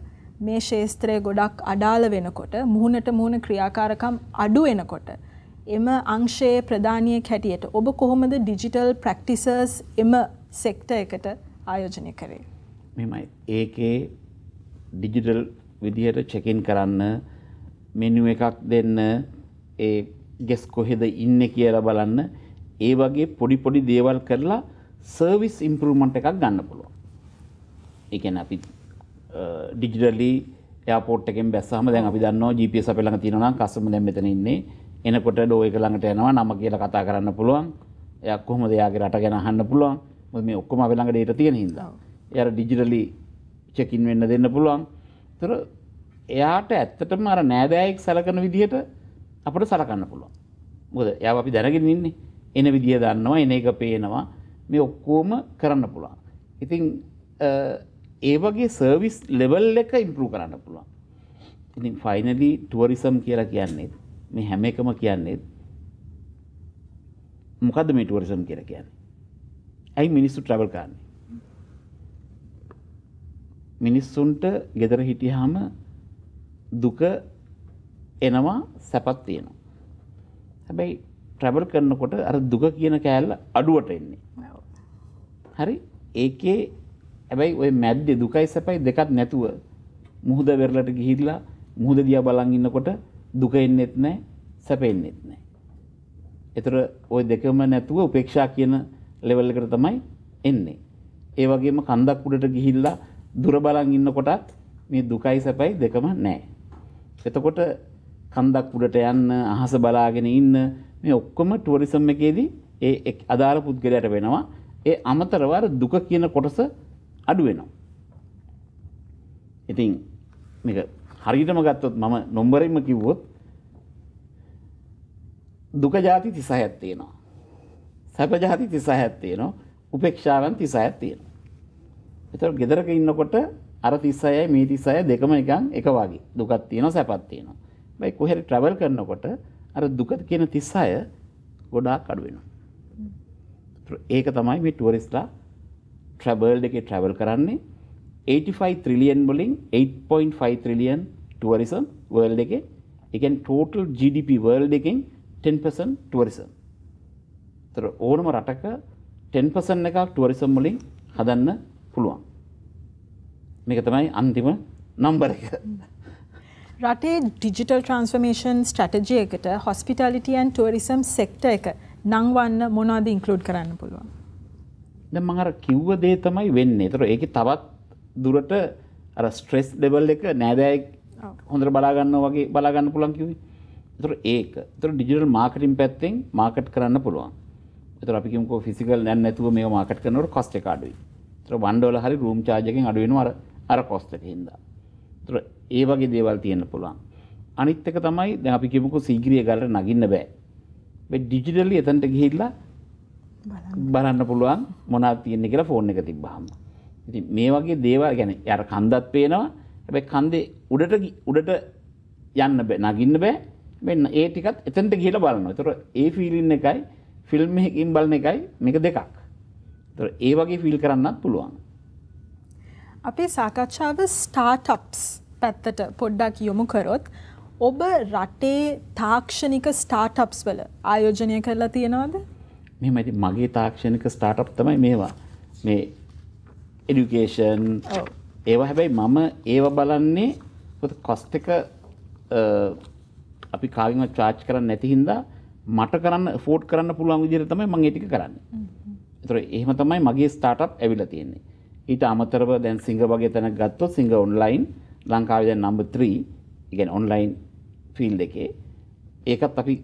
මේ ක්ෂේත්‍රය ගොඩක් අඩාල වෙනකොට මුහුණට මුහුණ ක්‍රියාකාරකම් අඩු වෙනකොට එම අංශයේ ප්‍රධානියෙක් හැටියට ඔබ කොහොමද ඩිජිටල් ප්‍රැක්ටිසස් එම සෙක්ටර් එකට ආයෝජනය කරේ? මෙමය ඒකේ ඩිජිටල් විදිහට චෙක් ඉන් කරන්න මෙනු එකක් දෙන්න ඒ ගෙස් කොහෙද ඉන්නේ කියලා බලන්න ඒ වගේ පොඩි පොඩි දේවල් කරලා සර්විස් ඉම්ප්‍රූව්මන්ට් එකක් ගන්න පුළුවන්. ඒ කියන්නේ අපි ඩිජිටලි එයාපෝට් එකෙන් බැස්සාම දැන් අපි දන්නවා GPS අපේ ළඟ තියෙනවා නම් කස්ටමර් දැන් මෙතන ඉන්නේ එනකොට ඩෝ එක ළඟට යනවා නම කියලා කතා කරන්න පුළුවන්. එයා කොහොමද එයාගේ රට ගැන අහන්න පුළුවන්. මොකද මේ ඔක්කොම අපේ ළඟ data තියෙන හින්දා. එයාට ඩිජිටලි චෙක් ඉන් වෙන්න දෙන්න පුළුවන්. ඒතර එයාට ඇත්තටම අර නෑදෑයෙක් සලකන විදිහට අපිට සලකන්න පුළුවන්. මොකද එයාව අපි දැනගෙන ඉන්නේ. එන විදිය දන්නවා, එන එක පේනවා. මේ ඔක්කොම කරන්න පුළුවන්. ඉතින් ඒ වගේ සර්විස් ලෙවල් එක ඉම්ප්‍රූව් කරන්න පුළුවන්. ඉතින් ෆයිනලි ටුවරිසම් කියලා කියන්නේ මේ හැම එකම කියන්නේ මොකද්ද මේ ටුවරිසම් කියලා කියන්නේ? ඇයි මිනිස්සු ට්‍රැවල් කරන්නේ? මිනිස්සුන්ට ගෙදර හිටියාම දුක එනවා සැපක් තියෙනවා. හැබැයි ට්‍රැවල් කරනකොට අර දුක කියන කෑල්ල අඩුවට එන්නේ. හරි? ඒකේ හැබැයි ওই මැද්දේ දුකයි සැපයි දෙකක් නැතුව මුහුද වෙරළට ගිහිල්ලා මුහුද දිහා බලන් ඉන්නකොට දුක එන්නේත් නැහැ සැප එන්නේත් නැහැ. ඒතර ওই දෙකම නැතුව උපේක්ෂා කියන ලෙවල් එකට තමයි එන්නේ. ඒ වගේම කන්දක් උඩට ගිහිල්ලා දුර බලන් ඉන්නකොටත් මේ දුකයි සැපයි දෙකම නැහැ. එතකොට කන්දක් උඩට යන්න අහස බලාගෙන ඉන්න මේ ඔක්කොම ටුවරිසම් එකේදී ඒ අදාළ පුද්ගලයාට වෙනවා. ඒ අමතරව අර දුක කියන කොටස අඩු වෙනවා. ඉතින් මේක හරියටම ගත්තොත් මම නම්බරින්ම කිව්වොත් දුක ಜಾති 36ක් තියෙනවා. සැප ಜಾති 36ක් තියෙනවා. උපේක්ෂාවන් 36ක් තියෙනවා. ඒතර ගෙදරක ඉන්නකොට අර 36යි මේ 36 දෙකම නිකන් එක වගේ. දුකක් තියෙනවා සැපක් තියෙනවා. හැබැයි කොහෙද ට්‍රැවල් කරනකොට අර දුක කියන 36 ගොඩාක් අඩු වෙනවා. ඒක තමයි මේ ටුවරිස්ට්ලා ට්‍රැවල් එකේ ට්‍රැවල් කරන්නේ 85 ට්‍රිලියන් වලින් 8.5 ට්‍රිලියන් ටුවරිසම් වර්ල්ඩ් එකේ. ඒ කියන්නේ total GDP වර්ල්ඩ් එකෙන් 10% ටුවරිසම්. ඒතර ඕනම රටක 10% එකක් ටුවරිසම් වලින් හදන්න පුළුවන්. මේක තමයි අන්තිම නම්බර එක. රටේ ඩිජිටල් ට්‍රාන්ස්ෆර්මේෂන් ස්ට්‍රැටජි එකට හොස්පිටැලිටි ඇන්ඩ් ටුවරිසම් සෙක්ටර් එක නංවන්න මොනවද ඉන්ක්ලූඩ් කරන්න පුළුවන්? දැන් මම අර කිව්ව දේ තමයි වෙන්නේ. ඒතර ඒකේ තවත් දුරට අර ස්ට්‍රෙස් ලෙවල් එක නෑදෑයෙක් හොඳට බලා ගන්නවා වගේ බලා ගන්න පුළුවන් කිව්වේ. ඒතර ඒක. ඒතර ඩිජිටල් මාකටිං පැත්තෙන් මාකට් කරන්න පුළුවන්. ඒතර අපි කියමුකෝ ෆිසිකල් නැතුව මේක මාකට් කරනකොට කොස්ට් එක අඩුයි. ඒතර $1 හරි රූම් charge එකෙන් අඩු වෙනවා අර කොස්ට් එකේ හින්දා. ඒතර ඒ වගේ දේවල් තියෙන්න පුළුවන්. අනිත් එක තමයි දැන් අපි කියමුකෝ සීග්‍රිය ගලට නගින්න බෑ. මේ ඩිජිටලි එතනට ගිහිල්ලා බලන්න පුළුවන් මොනවද තියෙන්නේ කියලා ෆෝන් එක තිබ්බහම. ඉතින් මේ වගේ දේවල් يعني යාර කන්දත් පේනවා. හැබැයි කන්දේ උඩට යන්න බෑ නගින්න බෑ. මෙන්න ඒ ටිකත් එතනට ගිහිල්ලා බලනවා. ඒතර ඒ ෆීලින් එකයි ෆිල්ම් එකකින් බලන එකයි මේක දෙකක්. ඒතර ඒ වගේ ෆීල් කරන්නත් පුළුවන්. අපේ සාකච්ඡාව ස්ටාර්ට්අප්ස් පැත්තට පොඩ්ඩක් යොමු කරොත් ඔබ රටේ තාක්ෂණික ස්ටාර්ට්අප්ස් වල ආයෝජනය කරලා තියෙනවද? මෙහෙම ඉතින් මගේ තාක්ෂණික ස්ටාර්ට්අප් තමයි මේවා. මේ এডুকেෂන් ඒවා හැබැයි මම ඒවා බලන්නේ පොත කොස්ට් එක අපි කාගෙන්වත් charge කරන්නේ නැති හින්දා මට කරන්න afford කරන්න පුළුවන් විදිහට තමයි මම ඒ ටික කරන්නේ. ඒතර එහෙම තමයි මගේ ස්ටාර්ට්අප් ඇවිල්ලා තියෙන්නේ. ඊට අමතරව දැන් සිංග වගේ තැනක් ගත්තොත් සිංග ඔන්ලයින් ලංකාවේ දැන් නම්බර් 3 ඒ කියන්නේ ඔන්ලයින් ෆීල්ඩ් එකේ ඒකත් අපි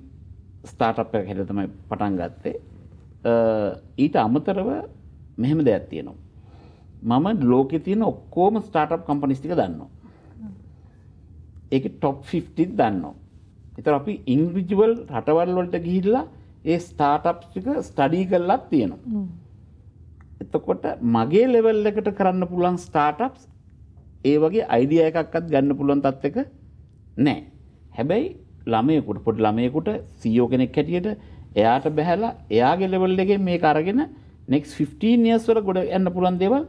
ස්ටාර්ට්අප් එකක් හැදලා තමයි පටන් ගත්තේ. ඊට අමතරව මෙහෙම දෙයක් තියෙනවා. මම ලෝකේ තියෙන ඔක්කොම ස්ටාර්ට්අප් කම්පනීස් ටික දන්නවා. ඒකේ টপ 50 දන්නවා. ඒතර අපි ඉන්ඩිවිජුවල් රටවල් වලට ගිහිල්ලා ඒ ස්ටාර්ට්අප්ස් ටික ස්ටඩි කරලා තියෙනවා. එතකොට මගේ ලෙවල් එකට කරන්න පුළුවන් ස්ටාර්ට්අප්ස් ඒ වගේ අයිඩියා එකක්වත් ගන්න පුළුවන් තත්ත්වයක නැහැ. හැබැයි ළමයෙකුට පොඩි ළමයෙකුට CEO කෙනෙක් හැටියට එයාට බහැලා එයාගේ ලෙවල් එකේ මේක අරගෙන next 15 years වල ගොඩ යන්න පුළුවන් දේවල්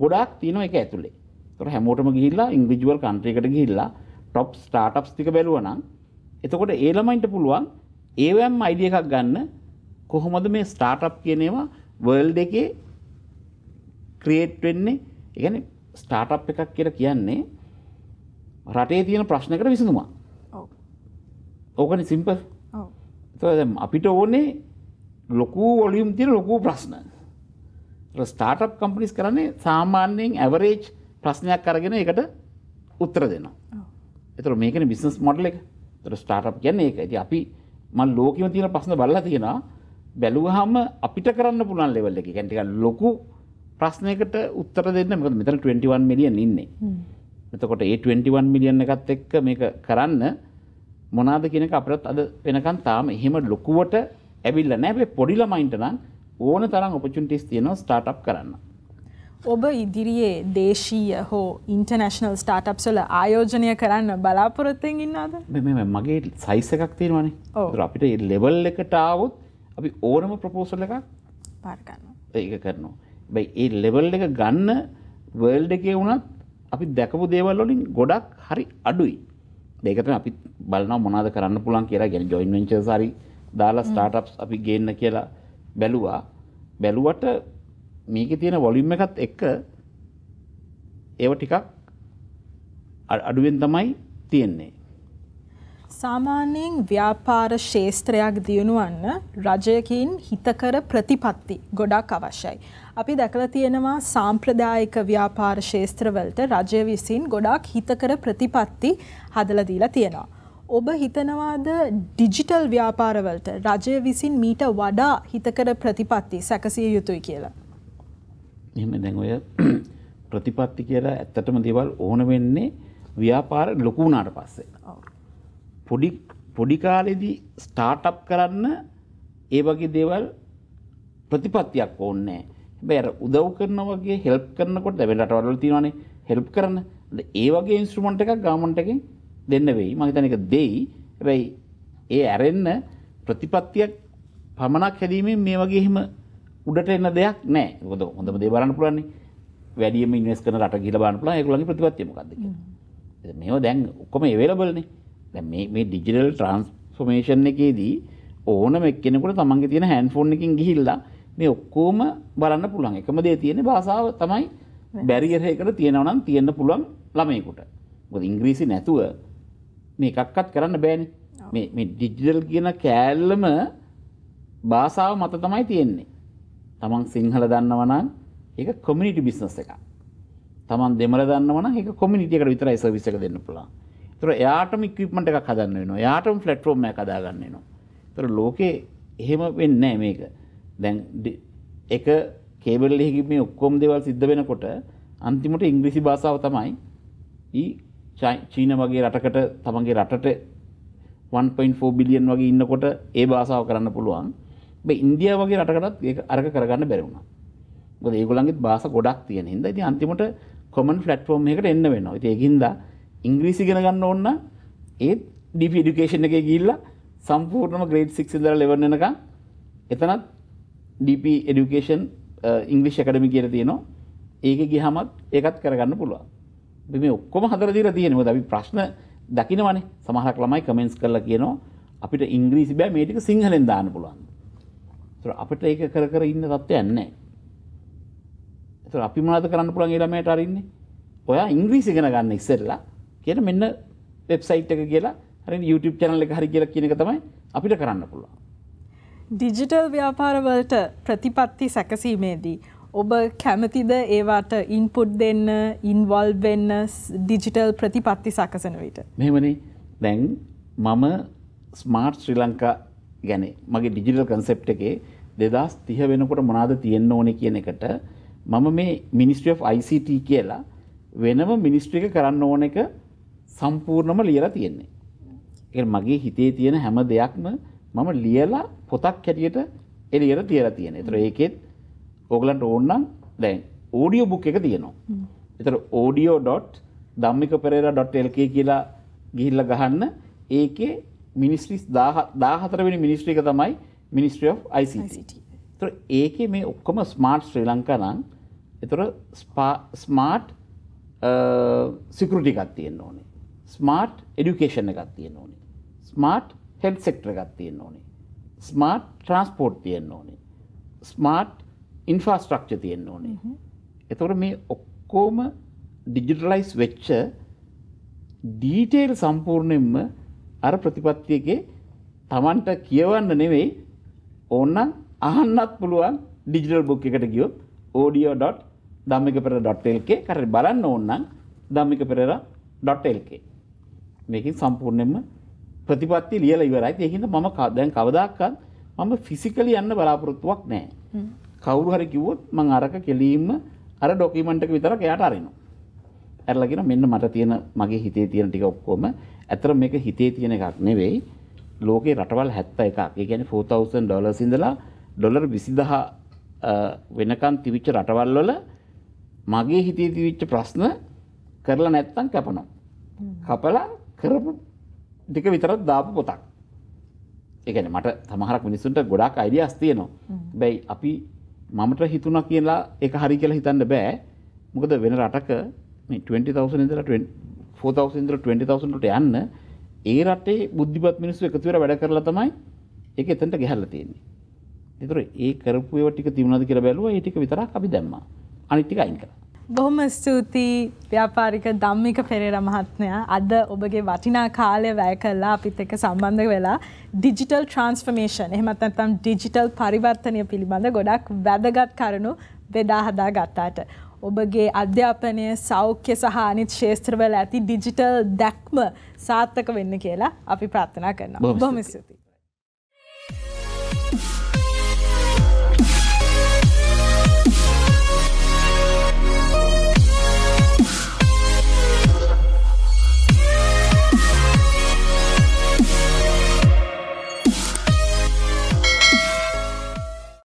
ගොඩාක් තියෙනවා ඒක ඇතුලේ. ඒතර හැමෝටම ගිහිල්ලා ඉන්ඩිවිජුවල් කන්ට්‍රි එකට ගිහිල්ලා টপ ස්ටාර්ට්අප්ස් ටික බැලුවා නම් එතකොට ඒ ළමයින්ට පුළුවන් ඒවැම් අයිඩියා එකක් ගන්න කොහොමද මේ ස්ටාර්ට්අප් කියන ඒවා වර්ල්ඩ් එකේ ක්‍රියේට් වෙන්නේ. ඒ කියන්නේ ස්ටාර්ට්අප් එකක් කියලා කියන්නේ රටේ තියෙන ප්‍රශ්නකට විසඳුමක්. ඔව්. ඕකනේ සිම්පල්. ඔව්. ඒතකොට අපිට ඕනේ ලොකු වොලියුම් තියෙන ලොකු ප්‍රශ්න. ස්ටාර්ට්අප් කම්පනීස් කරන්නේ සාමාන්‍යයෙන් ඇවරේජ් ප්‍රශ්නයක් අරගෙන ඒකට උත්තර දෙනවා. ඒතර මේකනේ බිස්නස් මොඩල් එක. ඒතර ස්ටාර්ට්අප් කියන්නේ ඒක. ඉතින් අපි මම ලෝකෙම තියෙන ප්‍රශ්න බලලා තියෙනවා. බැලුවාම අපිට කරන්න පුළුවන් ලෙවල් එකේ. කියන්නේ ටිකක් ලොකු ප්‍රශ්නයකට උත්තර දෙන්න. මොකද මෙතන 21 මිලියන් ඉන්නේ. එතකොට ඒ 21 මිලියන් එකත් එක්ක මේක කරන්න මොනවාද කියන එක අපිට අද වෙනකන් තාම එහෙම ලොකුවට ඇවිල්ලා නැහැ. හැබැයි පොඩි ළමයින්ට නම් ඕන තරම් ඔපචුනිටිස් තියෙනවා ස්ටාර්ට්අප් කරන්න. ඔබ ඉදිරියේ දේශීය හෝ ඉන්ටර්නැෂනල් ස්ටාර්ට්අප්ස් වල ආයෝජනය කරන්න බලාපොරොත්තුෙන් ඉන්නවද? මගේ සයිස් එකක් තියෙනවානේ. ඒතර අපිට මේ ලෙවල් එකට ආවොත් අපි ඕනම ප්‍රොපෝසල් එකක් පාර ගන්නවා. ඒක කරනවා. හැබැයි ඒ ලෙවල් එක ගන්න වර්ල්ඩ් එකේ වුණත් අපි දැකපු දේවල් වලින් ගොඩක් හරි අඩුයි. ඒක තමයි අපි බලනවා මොනවද කරන්න පුළුවන් කියලා. කියන්නේ ජොයින්ට් වෙන්චර්ස් හරි දාලා ස්ටාර්ට්අප්ස් අපි ගේන්න කියලා බැලුවට මේකේ තියෙන වොලියුම් එකත් එක්ක ඒව ටිකක් අඩුවෙන් තමයි තියෙන්නේ. සාමාන්‍යයෙන් ව්‍යාපාර ශේස්ත්‍රයක් දියුණුවන්න රජයකින් හිතකර ප්‍රතිපත්ති ගොඩක් අවශ්‍යයි. අපි දැකලා තියෙනවා සාම්ප්‍රදායික ව්‍යාපාර ශේස්ත්‍රවලට රජය විසින් ගොඩාක් හිතකර ප්‍රතිපත්ති හදලා දීලා තියෙනවා. ඔබ හිතනවාද ඩිජිටල් ව්‍යාපාරවලට රජය විසින් මීට වඩා හිතකර ප්‍රතිපත්ති සැකසිය යුතුයි කියලා? එහෙම දැන් ඔය ප්‍රතිපත්ති කියලා ඇත්තටම දේවල් ඕන වෙන්නේ ව්‍යාපාර ලොකු වුණාට පස්සේ. පොඩි කාලේදී ස්ටාර්ට්අප් කරන්න ඒ වගේ දේවල් ප්‍රතිපත්තියක් ඕනේ නැහැ. හැබැයි අර උදව් කරනවා වගේ හෙල්ප් කරනකොට දැන් රටවල් වල තියෙනවානේ හෙල්ප් කරන්න. ඒ වගේ ඉන්ස්ට්‍රුමන්ට් එකක් ගවර්න්මන්ට් එකෙන් දෙන්න වෙයි. මම හිතන්නේ ඒක දෙයි. හැබැයි ඒ ඇරෙන්න ප්‍රතිපත්තියක් පමණක් හැදීමෙන් මේ වගේ එහෙම උඩට එන දෙයක් නැහැ. මොකද හොඳම දේ බලන්න පුළුවන් නේ. වැඩියෙන්ම ඉන්වෙස්ට් කරන රට ගිහලා බලන්න පුළුවන් ඒගොල්ලන්ගේ ප්‍රතිපත්තිය මොකක්ද කියලා. මේවා දැන් ඔක්කොම අවైలබල් නේ. දැන් මේ ඩිජිටල් ට්‍රාන්ස්ෆෝමේෂන් එකේදී ඕනම එක්කෙනෙකුට තමන්ගේ තියෙන හෑන්ඩ් ෆෝන් එකකින් ගිහිල්ලා මේ ඔක්කොම බලන්න පුළුවන්. එකම දේ තියෙන්නේ භාෂාව තමයි බැරියර් එකකට තියෙනවා නම් තියෙන්න පුළුවන් ළමයෙකුට. මොකද ඉංග්‍රීසි නැතුව මේ එකක්වත් කරන්න බෑනේ. මේ ඩිජිටල් කියන කෑල්ලම භාෂාව මත තමයි තියෙන්නේ. තමන් සිංහල දන්නවා නම් ඒක කොමියුනිටි බිස්නස් එකක්. තමන් දෙමළ දන්නවා නම් ඒක කොමියුනිටි එකට විතරයි සර්විස් එක දෙන්න පුළුවන්. ඒතර එයාටම ඉක්විප්මන්ට් එකක් හදන්න වෙනවා. එයාටම ප්ලැට්ෆෝම් එකක් හදාගන්න වෙනවා. ඒතර ලෝකේ එහෙම වෙන්නේ නැහැ මේක. දැන් එක කේබල් එකකින් මේ ඔක්කොම දේවල් සිද්ධ වෙනකොට අන්තිමට ඉංග්‍රීසි භාෂාව තමයි චීන වගේ රටකට තමන්ගේ රටට 1.4 බිලියන් වගේ ඉන්නකොට ඒ භාෂාව කරන්න පුළුවන්. හැබැයි ඉන්දියාව වගේ රටකටත් ඒක අරක කරගන්න බැරි වුණා. මොකද ඒගොල්ලන්ගෙත් භාෂා ගොඩක් තියෙන හින්දා ඉතින් අන්තිමට කොමන් ප්ලැට්ෆෝම් එකකට එන්න වෙනවා. ඉතින් ඒකින්ද ඉංග්‍රීසි ඉගෙන ගන්න ඕන නම් ඒත් DP এডুকেෂන් එකේ ගිහිල්ලා සම්පූර්ණම grade 6 ඉඳලා 11 වෙනකන් එතනත් DP এডুকেෂන් ඉංග්‍රීසි ඇකඩමි කියලා තියෙනවා. ඒකේ ගියාමත් ඒකත් කරගන්න පුළුවන්. අපි මේ ඔක්කොම හදලා දීලා තියෙනවා. මොකද අපි ප්‍රශ්න දකින්නවනේ. සමහරක් ළමයි කමෙන්ට්ස් කරලා කියනවා අපිට ඉංග්‍රීසි බෑ මේ ටික සිංහලෙන් දාන්න පුළුවන්. ඒතර අපිට ඒක කර කර ඉන්න තත්ත්වයක් නැහැ. ඒතර අපි මොනවද කරන්න පුළුවන් ඒ ළමයට අරින්නේ? ඔයා ඉංග්‍රීසි ඉගෙන ගන්න ඉස්සෙල්ලා කියන මෙන්න වෙබ්සයිට් එක කියලා හරියට YouTube channel එක හරි කියලා කියන එක තමයි අපිට කරන්න පුළුවන්. ඩිජිටල් ව්‍යාපාර වලට ප්‍රතිපත්ති සැකසීමේදී ඔබ කැමතිද ඒවට ඉන්පුට් දෙන්න, ඉන්වෝල්ව් වෙන්න ඩිජිටල් ප්‍රතිපත්ති සකසන විට? මෙහෙමනේ. දැන් මම ස්මාර්ට් ශ්‍රී ලංකා ගැන මගේ ඩිජිටල් කන්සෙප්ට් එකේ 2030 වෙනකොට මොනවද තියෙන්න ඕනේ කියන එකට මම මේ මිනිස්ට්‍රි ඔෆ් ICT කියලා වෙනම මිනිස්ට්‍රි එක කරන්න ඕන එක සම්පූර්ණම ලියලා තියෙන්නේ. ඒ මගේ හිතේ තියෙන හැම දෙයක්ම මම ලියලා පොතක් හැටියට එළියට තියලා තියෙනවා. ඒතර ඒකෙත් ඕගලන්ට ඕන නම් දැන් ඔඩියෝ බුක් එක තියෙනවා. ඒතර audio.dhammikaperera.lk කියලා ගිහිල්ලා ගහන්න ඒකේ මිනිස්ට්‍රීස් 14 වෙනි මිනිස්ට්‍රි එක තමයි මිනිස්ට්‍රි ඔෆ් ICT. ඒතර ඒකේ මේ ඔක්කොම ස්මාර්ට් ශ්‍රී ලංකා නම් ඒතර ස්මාර්ට් සිකියුරිටි එකක් තියෙන්න ඕනේ. ස්මාර්ට් এডুকেෂන් එකක් තියෙන්න ඕනේ. ස්මාර්ට් හෙල්ත් සෙක්ටර් එකක් තියෙන්න ඕනේ. ස්මාර්ට් ට්‍රාන්ස්පෝර්ට් තියෙන්න ඕනේ. ස්මාර්ට් ඉන්ෆ්‍රාස්ට්‍රක්චර් තියෙන්න ඕනේ. ඒතකොට මේ ඔක්කොම ඩිජිටලයිස් වෙච්ච ඩීටේල් සම්පූර්ණයෙන්ම අර ප්‍රතිපත්තියකේ Tamanට කියවන්න නෙවෙයි ඕනනම් අහන්නත් පුළුවන් ඩිජිටල් බුක් එකට ගියොත් audio.dhammikaperera.lk කරේ බලන්න ඕන නම් dhammikaperera.lk මේකෙන් සම්පූර්ණයෙන්ම ප්‍රතිපත්ති ලියලා ඉවරයි. ඒකින්ද මම දැන් කවදාකවත් මම ෆිසිකලි යන්න බලාපොරොත්තුවක් නැහැ. කවුරු හරි කිව්වොත් මම අරක කෙලින්ම අර ඩොකියුමන්ට් එක විතරක් එයාට අරිනවා. අරලා කියන මෙන්න මට තියෙන මගේ හිතේ තියෙන ටික ඔක්කොම ඇත්තට මේක හිතේ තියෙන එකක් නෙවෙයි. ලෝකේ රටවල් 71ක්. ඒ කියන්නේ $4,000 ඉඳලා $20,000 වෙනකන් තිබිච්ච රටවල් වල මගේ හිතේ තිබිච්ච ප්‍රශ්න කරලා නැත්තම් කැපනවා. කපලා කරපු ටික විතරක් දාපු පොතක්. ඒ කියන්නේ මට සමහරක් මිනිස්සුන්ට ගොඩාක් අයිඩියාස් තියෙනවා. හැබැයි අපි මමට හිතුණා කියලා ඒක හරි කියලා හිතන්න බෑ. මොකද වෙන රටක මේ 20,000 ඉඳලා 4,000 ඉඳලා 20,000 ට යන්න ඒ රටේ බුද්ධිමත් මිනිස්සු එකතු වෙලා වැඩ කරලා තමයි ඒක එතනට ගහලා තියෙන්නේ. ඒතර ඒ කරපු ඒවා ටික තිබුණාද කියලා බැලුවා. ඒ ටික විතරක් අපි දැම්මා. අනිත් ටික අයින් කළා. බොහොම ස්තුතියි ව්‍යාපාරික ධම්මික පෙරේරා මහත්මයා. අද ඔබගේ වටිනා කාලය වැය කළා අපිත් එක්ක සම්බන්ධ වෙලා ඩිජිටල් ට්‍රාන්ස්ෆර්මේෂන් එහෙමත් නැත්නම් ඩිජිටල් පරිවර්තනය පිළිබඳ ගොඩක් වැදගත් කරුණු බෙදා හදා ගත්තාට ඔබගේ අධ්‍යාපනය සෞඛ්‍ය සහ අනිත් ක්ෂේත්‍රවල ඇති ඩිජිටල් දැක්ම සාර්ථක වෙන්න කියලා අපි ප්‍රාර්ථනා කරනවා. බොහොම ස්තුතියි.